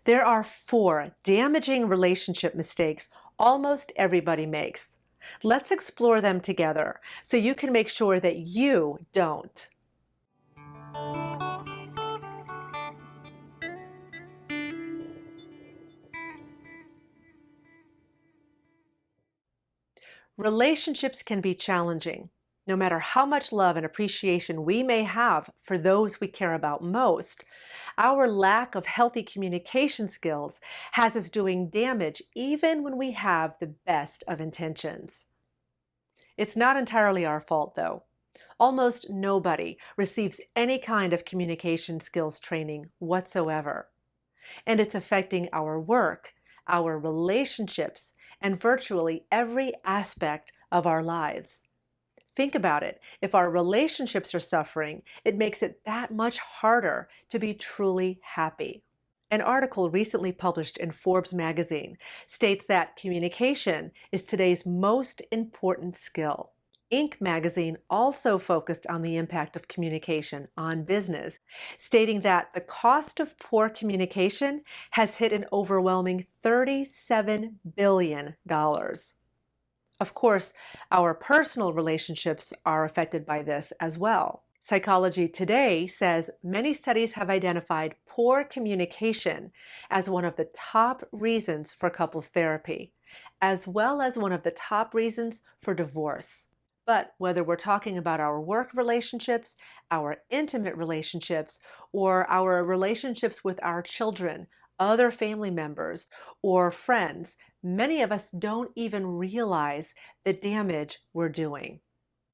There are 4 damaging relationship mistakes almost everybody makes. Let's explore them together so you can make sure that you don't. Relationships can be challenging. No matter how much love and appreciation we may have for those we care about most, our lack of healthy communication skills has us doing damage even when we have the best of intentions. It's not entirely our fault, though. Almost nobody receives any kind of communication skills training whatsoever. And it's affecting our work, our relationships, and virtually every aspect of our lives. Think about it. If our relationships are suffering, it makes it that much harder to be truly happy. An article recently published in Forbes magazine states that communication is today's most important skill. Inc. magazine also focused on the impact of communication on business, stating that the cost of poor communication has hit an overwhelming $37 billion. Of course, our personal relationships are affected by this as well. Psychology Today says many studies have identified poor communication as one of the top reasons for couples therapy, as well as one of the top reasons for divorce. But whether we're talking about our work relationships, our intimate relationships, or our relationships with our children, other family members, or friends, many of us don't even realize the damage we're doing.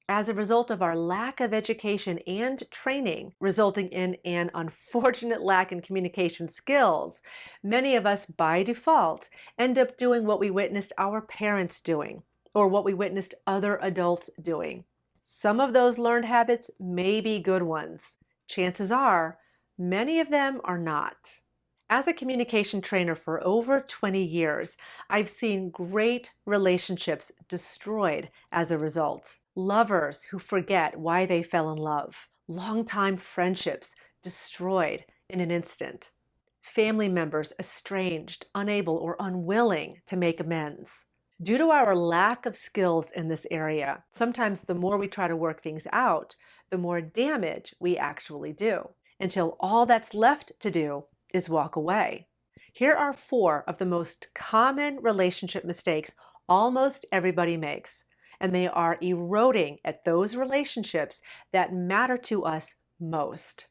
As a result of our lack of education and training, resulting in an unfortunate lack in communication skills, many of us by default end up doing what we witnessed our parents doing, or what we witnessed other adults doing. Some of those learned habits may be good ones. Chances are, many of them are not. As a communication trainer for over 20 years, I've seen great relationships destroyed as a result. Lovers who forget why they fell in love. Longtime friendships destroyed in an instant. Family members estranged, unable, or unwilling to make amends. Due to our lack of skills in this area, sometimes the more we try to work things out, the more damage we actually do, until all that's left to do is walk away. Here are 4 of the most common relationship mistakes almost everybody makes, and they are eroding at those relationships that matter to us most.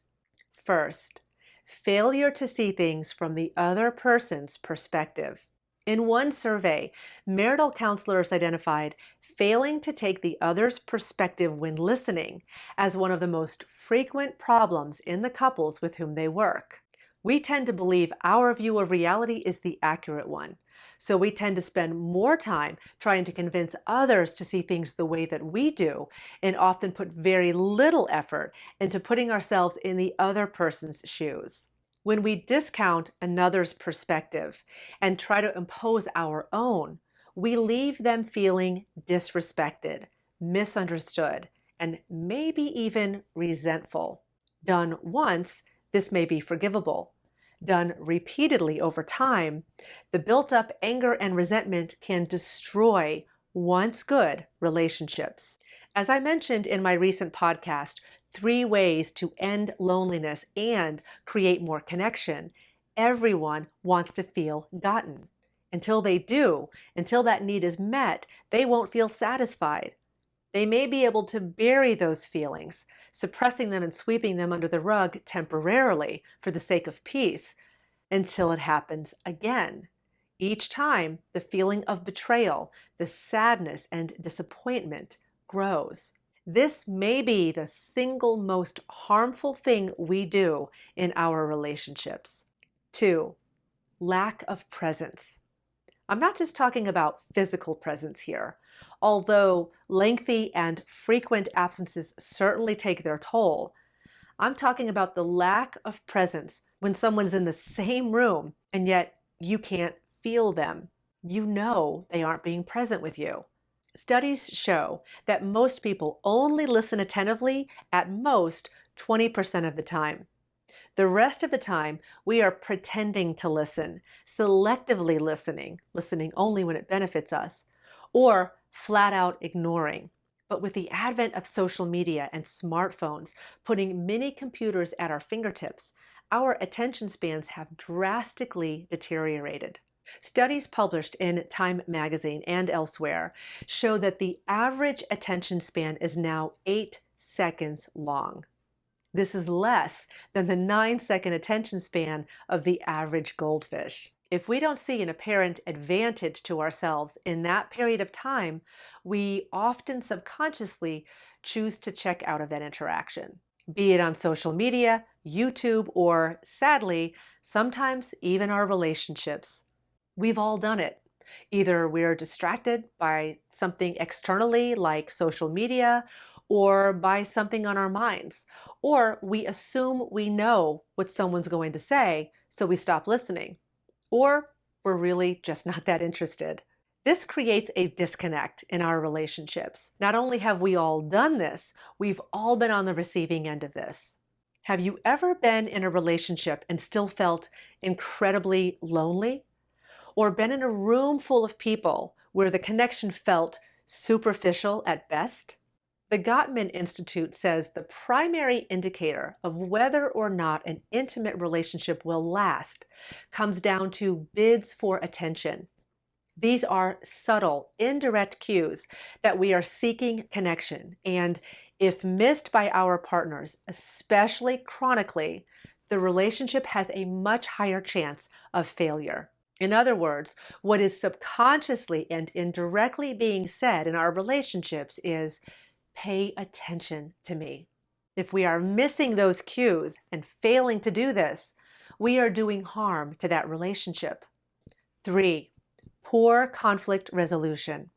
First, failure to see things from the other person's perspective. In one survey, marital counselors identified failing to take the other's perspective when listening as one of the most frequent problems in the couples with whom they work. We tend to believe our view of reality is the accurate one, so we tend to spend more time trying to convince others to see things the way that we do, and often put very little effort into putting ourselves in the other person's shoes. When we discount another's perspective and try to impose our own, we leave them feeling disrespected, misunderstood, and maybe even resentful. Done once, this may be forgivable. Done repeatedly over time, the built-up anger and resentment can destroy once good relationships. As I mentioned in my recent podcast, 3 ways to end loneliness and create more connection, everyone wants to feel gotten. Until they do, until that need is met, they won't feel satisfied. They may be able to bury those feelings, suppressing them and sweeping them under the rug temporarily for the sake of peace, until it happens again. Each time, the feeling of betrayal, the sadness and disappointment grows. This may be the single most harmful thing we do in our relationships. 2, lack of presence. I'm not just talking about physical presence here. Although lengthy and frequent absences certainly take their toll, I'm talking about the lack of presence when someone's in the same room and yet you can't feel them. You know they aren't being present with you. Studies show that most people only listen attentively at most 20% of the time. The rest of the time, we are pretending to listen, selectively listening, listening only when it benefits us, or flat out ignoring. But with the advent of social media and smartphones putting mini computers at our fingertips, our attention spans have drastically deteriorated. Studies published in Time magazine and elsewhere show that the average attention span is now 8 seconds long. This is less than the 9 second attention span of the average goldfish. If we don't see an apparent advantage to ourselves in that period of time, we often subconsciously choose to check out of that interaction, be it on social media, YouTube, or sadly, sometimes even our relationships. We've all done it. Either we're distracted by something externally like social media or by something on our minds, or we assume we know what someone's going to say, so we stop listening, or we're really just not that interested. This creates a disconnect in our relationships. Not only have we all done this, we've all been on the receiving end of this. Have you ever been in a relationship and still felt incredibly lonely? Or been in a room full of people where the connection felt superficial at best? The Gottman Institute says the primary indicator of whether or not an intimate relationship will last comes down to bids for attention. These are subtle, indirect cues that we are seeking connection, and if missed by our partners, especially chronically, the relationship has a much higher chance of failure. In other words, what is subconsciously and indirectly being said in our relationships is, pay attention to me. If we are missing those cues and failing to do this, we are doing harm to that relationship. 3, poor conflict resolution.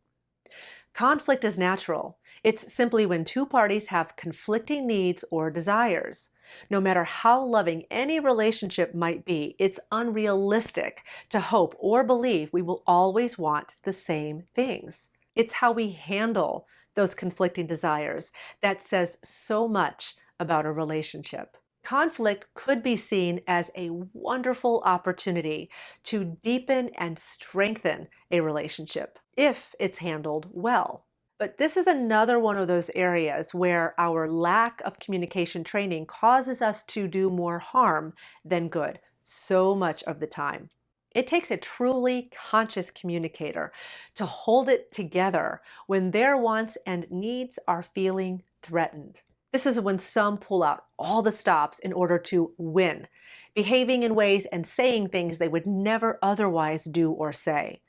Conflict is natural. It's simply when two parties have conflicting needs or desires. No matter how loving any relationship might be, it's unrealistic to hope or believe we will always want the same things. It's how we handle those conflicting desires that says so much about a relationship. Conflict could be seen as a wonderful opportunity to deepen and strengthen a relationship if it's handled well. But this is another one of those areas where our lack of communication training causes us to do more harm than good so much of the time. It takes a truly conscious communicator to hold it together when their wants and needs are feeling threatened. This is when some pull out all the stops in order to win, behaving in ways and saying things they would never otherwise do or say.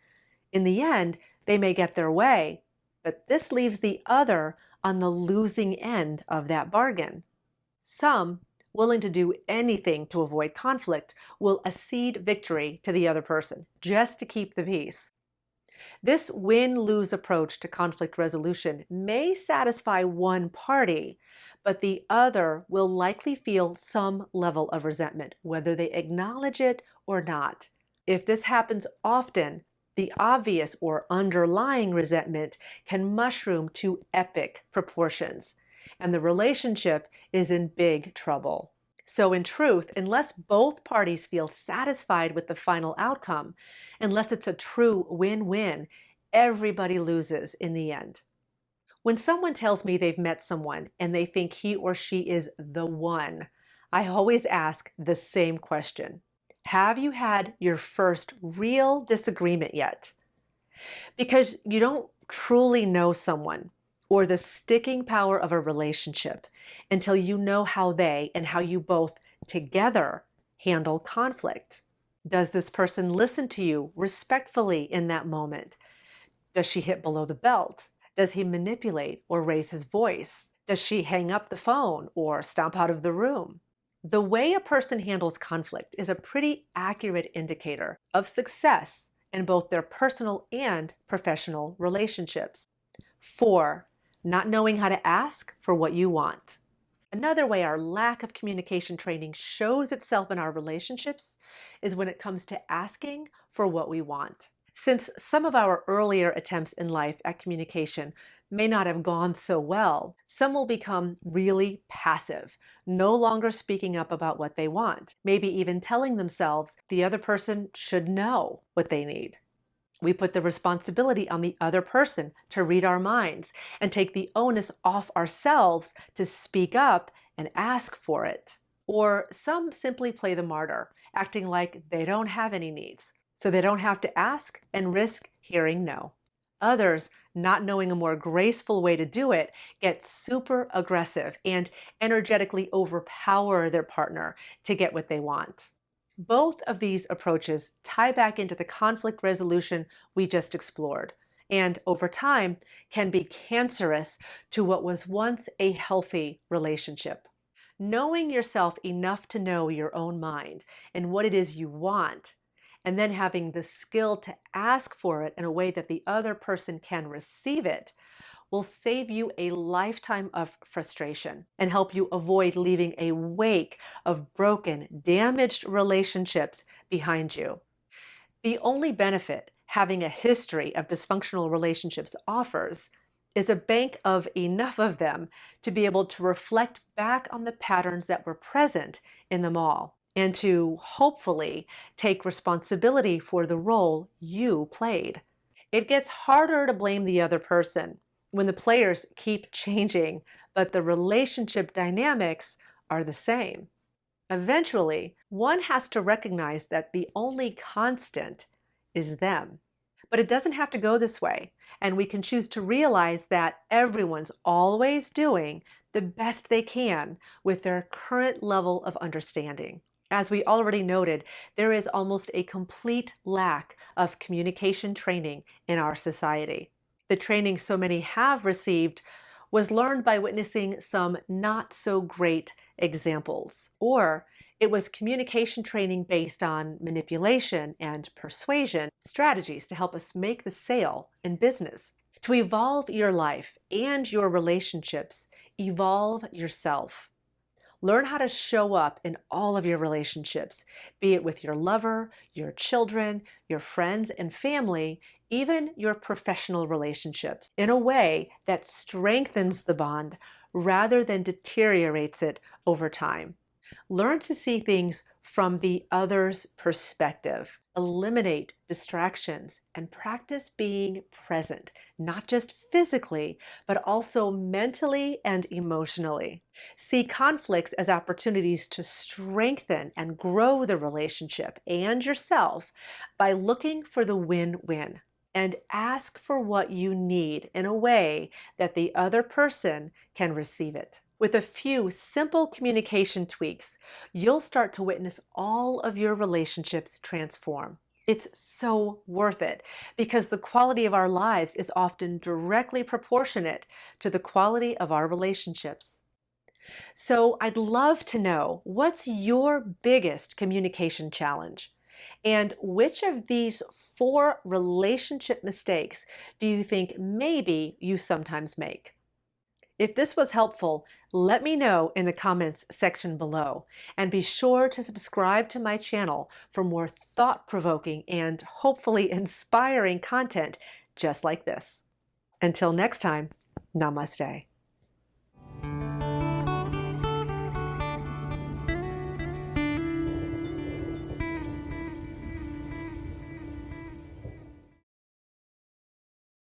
In the end, they may get their way, but this leaves the other on the losing end of that bargain. Some, willing to do anything to avoid conflict, will accede victory to the other person just to keep the peace. This win-lose approach to conflict resolution may satisfy one party, but the other will likely feel some level of resentment, whether they acknowledge it or not. If this happens often, the obvious or underlying resentment can mushroom to epic proportions, and the relationship is in big trouble. So in truth, unless both parties feel satisfied with the final outcome, unless it's a true win-win, everybody loses in the end. When someone tells me they've met someone and they think he or she is the one, I always ask the same question. Have you had your first real disagreement yet? Because you don't truly know someone or the sticking power of a relationship until you know how they and how you both together handle conflict. Does this person listen to you respectfully in that moment? Does she hit below the belt? Does he manipulate or raise his voice? Does she hang up the phone or stomp out of the room? The way a person handles conflict is a pretty accurate indicator of success in both their personal and professional relationships. 4, not knowing how to ask for what you want. Another way our lack of communication training shows itself in our relationships is when it comes to asking for what we want. Since some of our earlier attempts in life at communication may not have gone so well, some will become really passive, no longer speaking up about what they want, maybe even telling themselves the other person should know what they need. We put the responsibility on the other person to read our minds and take the onus off ourselves to speak up and ask for it. Or some simply play the martyr, acting like they don't have any needs, so they don't have to ask and risk hearing no. Others, not knowing a more graceful way to do it, get super aggressive and energetically overpower their partner to get what they want. Both of these approaches tie back into the conflict resolution we just explored, and over time can be cancerous to what was once a healthy relationship. Knowing yourself enough to know your own mind and what it is you want, and then having the skill to ask for it in a way that the other person can receive it, will save you a lifetime of frustration and help you avoid leaving a wake of broken, damaged relationships behind you. The only benefit having a history of dysfunctional relationships offers is a bank of enough of them to be able to reflect back on the patterns that were present in them all and to hopefully take responsibility for the role you played. It gets harder to blame the other person when the players keep changing, but the relationship dynamics are the same. Eventually, one has to recognize that the only constant is them. But it doesn't have to go this way, and we can choose to realize that everyone's always doing the best they can with their current level of understanding. As we already noted, there is almost a complete lack of communication training in our society. The training so many have received was learned by witnessing some not so great examples, or it was communication training based on manipulation and persuasion strategies to help us make the sale in business. To evolve your life and your relationships, evolve yourself. Learn how to show up in all of your relationships, be it with your lover, your children, your friends and family, even your professional relationships, in a way that strengthens the bond rather than deteriorates it over time. Learn to see things from the other's perspective. Eliminate distractions and practice being present, not just physically, but also mentally and emotionally. See conflicts as opportunities to strengthen and grow the relationship and yourself by looking for the win-win. And ask for what you need in a way that the other person can receive it. With a few simple communication tweaks, you'll start to witness all of your relationships transform. It's so worth it because the quality of our lives is often directly proportionate to the quality of our relationships. So I'd love to know, what's your biggest communication challenge? And which of these 4 relationship mistakes do you think maybe you sometimes make? If this was helpful, let me know in the comments section below, and be sure to subscribe to my channel for more thought-provoking and hopefully inspiring content just like this. Until next time, namaste.